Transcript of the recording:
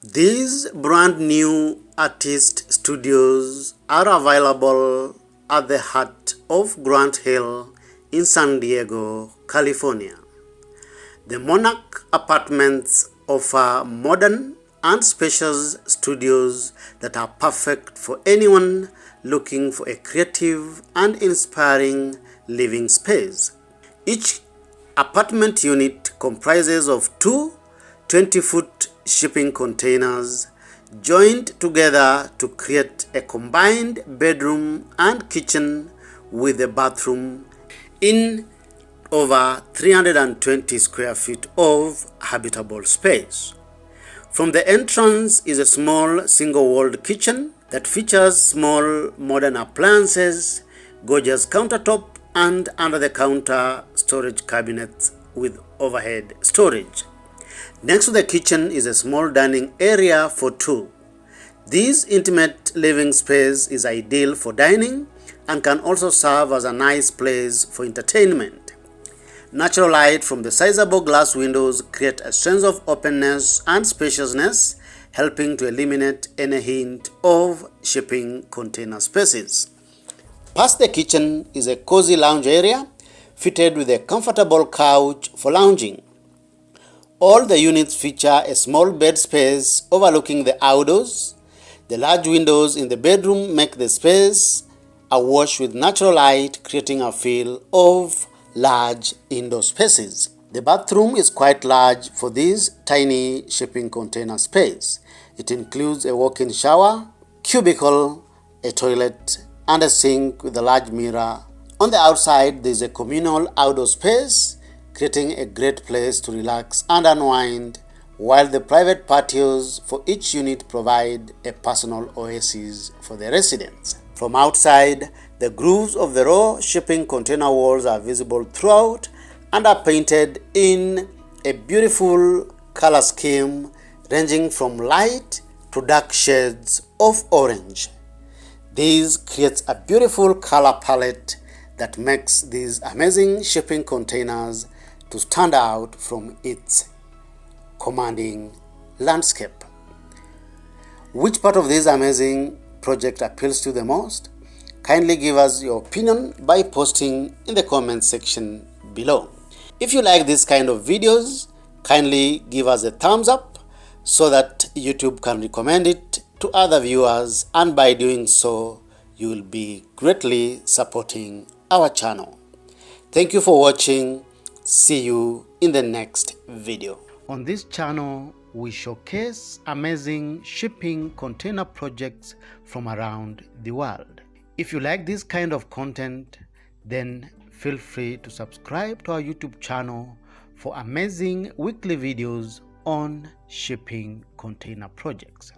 These brand new artist studios are available at the heart of Grant Hill in San Diego, California. The Monarch apartments offer modern and spacious studios that are perfect for anyone looking for a creative and inspiring living space. Each apartment unit comprises of two 20-foot shipping containers joined together to create a combined bedroom and kitchen with a bathroom in over 320 square feet of habitable space. From the entrance is a small single-walled kitchen that features small modern appliances, gorgeous countertop, and under-the-counter storage cabinets with overhead storage. Next to the kitchen is a small dining area for two. This intimate living space is ideal for dining and can also serve as a nice place for entertainment. Natural light from the sizable glass windows create a sense of openness and spaciousness, helping to eliminate any hint of shipping container spaces. Past the kitchen is a cozy lounge area fitted with a comfortable couch for lounging. All the units feature a small bed space overlooking the outdoors. The large windows in the bedroom make the space awash with natural light, creating a feel of large indoor spaces. The bathroom is quite large for this tiny shipping container space. It includes a walk-in shower, cubicle, a toilet, and a sink with a large mirror. On the outside, there is a communal outdoor space, creating a great place to relax and unwind, while the private patios for each unit provide a personal oasis for the residents. From outside, the grooves of the raw shipping container walls are visible throughout and are painted in a beautiful color scheme ranging from light to dark shades of orange. This creates a beautiful color palette that makes these amazing shipping containers to stand out from its commanding landscape. Which part of this amazing project appeals to you the most? Kindly give us your opinion by posting in the comment section below. If you like this kind of videos, kindly give us a thumbs up so that YouTube can recommend it to other viewers, and by doing so, you will be greatly supporting our channel. Thank you for watching. See you in the next video. On this channel, we showcase amazing shipping container projects from around the world. If you like this kind of content, then feel free to subscribe to our YouTube channel for amazing weekly videos on shipping container projects.